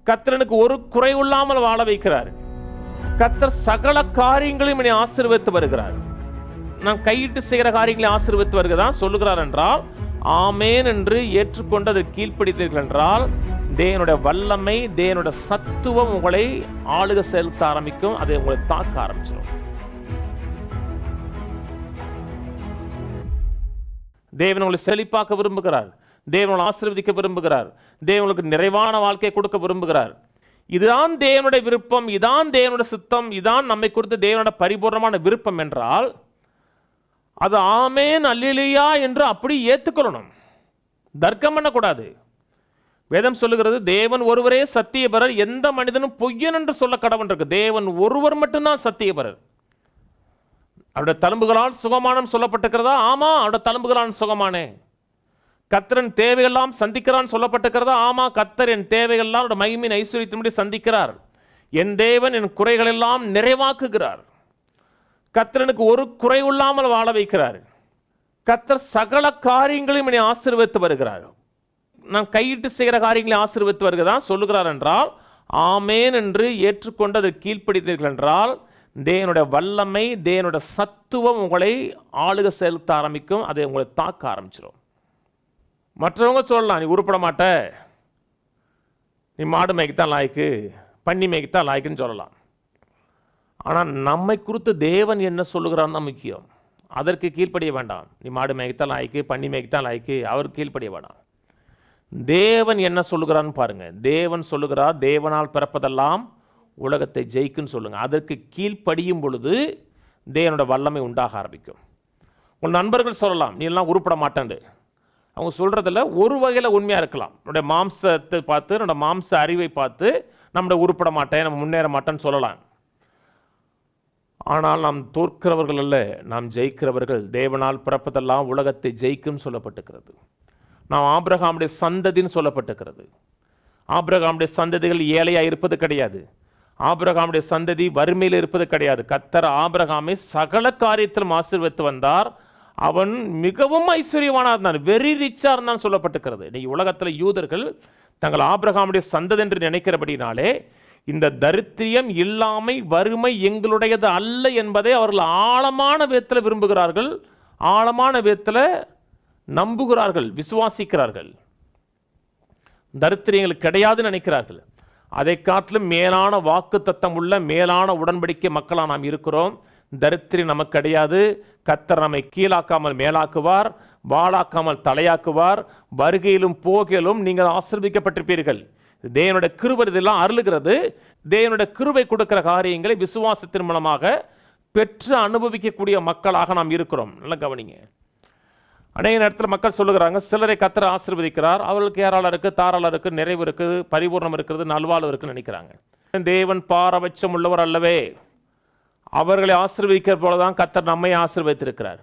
கர்த்தனுக்கு ஒரு குறைவில்லாமல் வாழ வைக்கிறார். கர்த்தர் சகல காரியங்களையும் என்னை ஆசீர்வதித்து வருகிறார். நான் கையிட்டு செய்கிற காரியங்களை ஆசீர்வதித்து வருகிறதான் சொல்லுகிறார் என்றால், ஆமேன் என்று ஏற்றுக்கொண்டு அதை கீழ்ப்படித்தீர்கள் என்றால், தேவனுடைய வல்லமை, தேவனுடைய சத்துவம் உங்களை ஆளுக செலுத்த ஆரம்பிக்கும். அதை உங்களை தாக்க ஆரம்பிச்சிடும். தேவன் உங்களை செழிப்பாக்க விரும்புகிறார். தேவனை ஆசீர்வதிக்க விரும்புகிறார். தேவனுக்கு நிறைவான வாழ்க்கையை கொடுக்க விரும்புகிறார். இதுதான் தேவனுடைய விருப்பம், இதான் தேவனுடைய சித்தம், இதான் நம்மை குறித்து தேவனுடைய பரிபூர்ணமான விருப்பம் என்றால் அது ஆமேன் அல்லேலூயா என்று அப்படி ஏற்றுக்கொள்ளணும். தர்க்கம் பண்ணக்கூடாது. வேதம் சொல்லுகிறது, தேவன் ஒருவரே சத்தியபரர், எந்த மனிதனும் பொய்யன் என்று சொல்ல கடவுள் இருக்கு. தேவன் ஒருவர் மட்டும்தான் சத்தியபரர். அவருடைய தழும்புகளால் சுகமானம் சொல்லப்பட்டிருக்கிறதா? ஆமா, அவருடைய தழும்புகளால் சுகமானே. கர்த்தரின் தேவையெல்லாம் சந்திக்கிறான் சொல்லப்பட்டிருக்கிறதா? ஆமா, கர்த்தர் என் தேவைகள்லாம் அவருடைய மகிமையின் ஐஸ்வரியத்தின்படி சந்திக்கிறார். என் தேவன் என் குறைகளெல்லாம் நிறைவாக்குகிறார். கர்த்தனுக்கு ஒரு குறைவில்லாமல் வாழ வைக்கிறார். கர்த்தர் சகல காரியங்களையும் என்னை ஆசீர்வதித்து வருகிறார். நான் கையிட்டு செய்கிற காரியங்களை ஆசீர்வதித்து வருகிறதான் சொல்லுகிறார் என்றால், ஆமேன் என்று ஏற்றுக்கொண்டு அதை கீழ்ப்படித்தீர்கள் என்றால், தேவனுடைய வல்லமை, தேவனுடைய சத்துவம் உங்களை ஆளுக செலுத்த ஆரம்பிக்கும். அதை உங்களை தாக்க ஆரம்பிச்சிடும். மற்றவங்க சொல்லலாம், நீ உருப்பட மாட்ட, நீ மாடு மேய்க்கத்தான் லாய்க்கு, பன்னி மேய்க்கத்தான் லாய்க்குன்னு சொல்லலாம். ஆனால் நம்மை குறித்து தேவன் என்ன சொல்லுகிறான்னு தான் முக்கியம். அதற்கு கீழ்ப்படிய வேண்டாம். நீ மாடு மேய்க்கத்தான் லாய்க்கு, பன்னி மேய்க்கத்தான் லாய்க்கு, அவருக்கு கீழ்ப்படிய வேண்டாம். தேவன் என்ன சொல்லுகிறான்னு பாருங்க. தேவன் சொல்லுகிறார், தேவனால் பிறப்பதெல்லாம் உலகத்தை ஜெயிக்குன்னு சொல்லுங்க. அதற்கு கீழ்ப்படியும் பொழுது தேவனோட வல்லமை உண்டாக ஆரம்பிக்கும். உங்கள் நண்பர்கள் சொல்லலாம், நீ எல்லாம் உருப்பட மாட்டேன்னு. அவங்க சொல்கிறதில் ஒரு வகையில் உண்மையாக இருக்கலாம். நம்முடைய மாம்சத்தை பார்த்து, நம்முடைய மாம்ச அறிவை பார்த்து நம்முடைய உருப்பட மாட்டேன், நம்ம முன்னேற மாட்டேன்னு சொல்லலாம். ஆனால் நாம் தோற்கிறவர்கள் அல்ல, நாம் ஜெயிக்கிறவர்கள். தேவனால் பிறப்பதெல்லாம் உலகத்தை ஜெயிக்கும் சொல்லப்பட்டிருக்கிறது. நாம் ஆபிரகாமுடைய சந்ததின்னு சொல்லப்பட்டிருக்கிறது. ஆபிரகாமுடைய சந்ததிகள் ஏழையாக இருப்பது கிடையாது. ஆபிரகாமுடைய சந்ததி வறுமையில் இருப்பது கிடையாது. கர்த்தர் ஆபிரகாமை சகல காரியத்திலும் ஆசீர்வதித்து வந்தார். அவன் மிகவும் ஐஸ்வர்யவானாக இருந்தான், வெரி ரிச்சாக இருந்தான் சொல்லப்பட்டிருக்கிறது. இன்னைக்கு உலகத்தில் யூதர்கள் தங்கள் ஆபிரகாமுடைய சந்ததி என்று நினைக்கிறபடினாலே இந்த தரித்திரியம், இல்லாமை, வறுமை எங்களுடையது அல்ல என்பதை அவர்கள் ஆழமான விதத்தில் விரும்புகிறார்கள், ஆழமான விதத்தில் நம்புகிறார்கள், விசுவாசிக்கிறார்கள். தரித்திரியங்களுக்கு கிடையாதுன்னு நினைக்கிறார்கள். அதை காட்டிலும் மேலான வாக்கு தத்தம் உள்ள மேலான உடன்படிக்கை மக்களாக நாம் இருக்கிறோம். தரித்திரி நமக்கு கிடையாது. கர்த்தர் நம்மை கீழாக்காமல் மேலாக்குவார், வாளாக்காமல் தலையாக்குவார். வருகையிலும் போகையிலும் நீங்கள் ஆசீர்வதிக்கப்பட்டிருப்பீர்கள். தேவனுடைய கிருபை இதெல்லாம் அருளுகிறது. தேவனுடைய கிருபை கொடுக்கிற காரியங்களை விசுவாசத்தின் மூலமாக பெற்று அனுபவிக்கக்கூடிய மக்களாக நாம் இருக்கிறோம். நல்லா கவனிங்க. அநேக நேரத்தில் மக்கள் சொல்லுகிறாங்க, சிலரை கர்த்தர் ஆசீர்வதிக்கிறார், அவர்களுக்கு ஏராளம் இருக்குது, தாராளம் இருக்குது, நிறைவு இருக்குது, பரிபூர்ணம் இருக்கிறது, நல்வாழ்வு இருக்குன்னு நினைக்கிறாங்க. தேவன் பாரபட்சம் உள்ளவர் அல்லவே. அவர்களை ஆசீர்வதிக்கிற போலதான் கர்த்தர் நம்மை ஆசீர்வதித்திருக்கிறார்.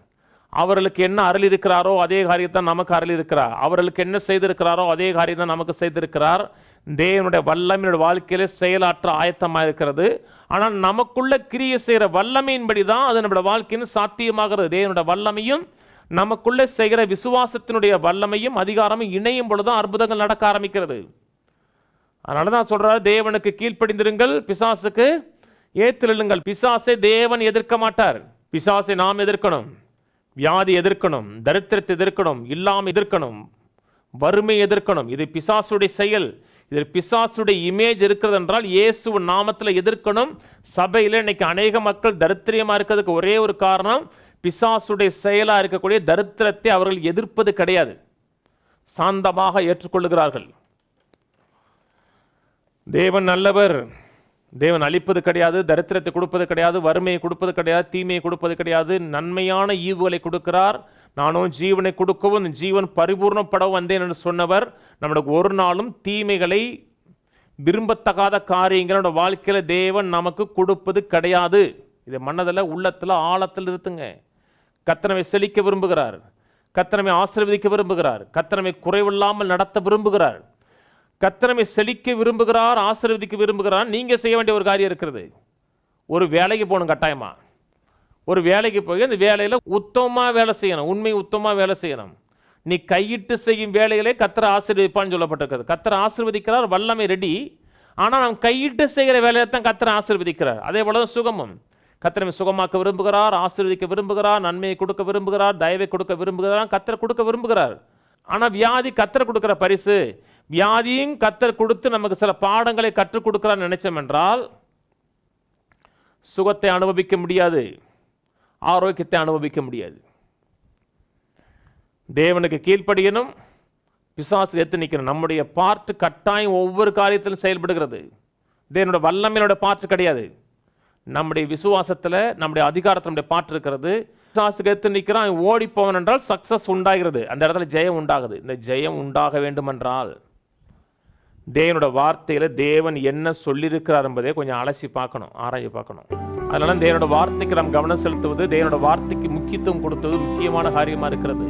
அவர்களுக்கு என்ன அருள் இருக்கிறாரோ அதே காரியத்தான் நமக்கு அருள் இருக்கிறார். அவர்களுக்கு என்ன செய்திருக்கிறாரோ அதே காரியம் தான் நமக்கு செய்திருக்கிறார். தேவனுடைய வல்லமையுடைய வாழ்க்கையில செயலாற்ற ஆயத்தமாக இருக்கிறது. ஆனால் நமக்குள்ள கிரியை செய்கிற வல்லமையின்படி தான் அது நம்முடைய வாழ்க்கையின் சாத்தியமாகிறது. தேவனுடைய வல்லமையும் நமக்குள்ளே செய்கிற விசுவாசத்தினுடைய வல்லமையும் அதிகாரமும் இணையும் பொழுதுதான் அற்புதங்கள் நடக்க ஆரம்பிக்கிறது. அதனால தான் சொல்றாரு, தேவனுக்கு கீழ்ப்படிந்திருங்கள், பிசாசுக்கு ஏத்திருங்கள். பிசாசை தேவன் எதிர்க்க மாட்டார். பிசாசை நாம் எதிர்க்கணும். வியாதி எதிர்க்கணும், தரித்திரத்தை எதிர்க்கணும், இல்லாமல் எதிர்க்கணும், வறுமை எதிர்க்கணும். இது பிசாசுடைய செயல். இதில் பிசாசுடைய இமேஜ் இருக்கிறது என்றால் இயேசுவின் நாமத்தில் எதிர்க்கணும். சபையில் இன்னைக்கு அநேக மக்கள் தரித்திரியமாக இருக்கிறதுக்கு ஒரே ஒரு காரணம், பிசாசுடைய செயலாக இருக்கக்கூடிய தரித்திரத்தை அவர்கள் எதிர்ப்பது கிடையாது, சாந்தமாக ஏற்றுக்கொள்ளுகிறார்கள். தேவன் நல்லவர். தேவன் அழிப்பது கிடையாது, தரித்திரத்தை கொடுப்பது கிடையாது, வறுமையை கொடுப்பது கிடையாது, தீமையை கொடுப்பது கிடையாது. நன்மையான ஈவுகளை கொடுக்கிறார். நானும் ஜீவனை கொடுக்கவும் ஜீவன் பரிபூர்ணப்படவும் வந்தேன் என்று சொன்னவர். நம்மளுக்கு ஒரு நாளும் தீமைகளை, விரும்பத்தகாத காரியங்களோட வாழ்க்கையில் தேவன் நமக்கு கொடுப்பது கிடையாது. இதை மனதில், உள்ளத்தில், ஆழத்தில் இருத்துங்க. கர்த்தரை செழிக்க விரும்புகிறார், கர்த்தரை ஆசீர்வதிக்க விரும்புகிறார், கர்த்தரை குறைவில்லாமல் நடத்த விரும்புகிறார், கர்த்தரை செழிக்க விரும்புகிறார், ஆசீர்வதிக்க விரும்புகிறார். நீங்கள் செய்ய வேண்டிய ஒரு காரியம் இருக்கிறது. ஒரு வேலைக்கு போகணும். கட்டாயமா ஒரு வேலைக்கு போய் அந்த வேலையில் உத்தமமாக வேலை செய்யணும், உண்மை உத்தமமாக வேலை செய்யணும். நீ கையிட்டு செய்யும் வேலைகளே கர்த்தரை ஆசீர்வதிப்பான்னு சொல்லப்பட்டிருக்கிறது. கர்த்தரை ஆசீர்வதிக்கிறார், வல்லமை ரெடி. ஆனால் நாம் கையிட்டு செய்கிற வேலையை தான் கர்த்தர் ஆசீர்வதிக்கிறார். அதே போல தான் சுகமும். கர்த்தர் சுகமாக்க விரும்புகிறார், ஆசீர்வதிக்க விரும்புகிறார், நன்மையை கொடுக்க விரும்புகிறார், தயவை கொடுக்க விரும்புகிறார், கர்த்தர் கொடுக்க விரும்புகிறார். ஆனால் வியாதி கர்த்தர் கொடுக்கிற பரிசு. வியாதியும் கர்த்தர் கொடுத்து நமக்கு சில பாடங்களை கற்றுக் கொடுக்கிறார் நினைச்சோம் என்றால் சுகத்தை அனுபவிக்க முடியாது, ஆரோக்கியத்தை அனுபவிக்க முடியாது. தேவனுக்கு கீழ்ப்படியணும், பிசாசு எத்து நிற்கணும். நம்முடைய பார்ட் கட்டாயம் ஒவ்வொரு காரியத்திலும் செயல்படுகிறது. தேவனோட வல்லமையோட பார்ட் கிடையாது. நம்முடைய விசுவாசத்தில், நம்முடைய அதிகாரத்தில் நம்முடைய பார்ட் இருக்கிறது. பிசாசுக்கு எத்து நிற்கிறான், ஓடி போவன் என்றால் சக்சஸ் உண்டாகிறது, அந்த இடத்துல ஜெயம் உண்டாகுது. இந்த ஜெயம் உண்டாக வேண்டும் என்றால் தேவனோட வார்த்தையில் தேவன் என்ன சொல்லியிருக்கிறார் என்பதை கொஞ்சம் அலசி பார்க்கணும், ஆராய்ச்சி பார்க்கணும். அதனால தேவனோட வார்த்தைக்கு நாம் கவனம் செலுத்துவது, தேவனோட வார்த்தைக்கு முக்கியத்துவம் கொடுத்தது முக்கியமான காரியமாக இருக்கிறது.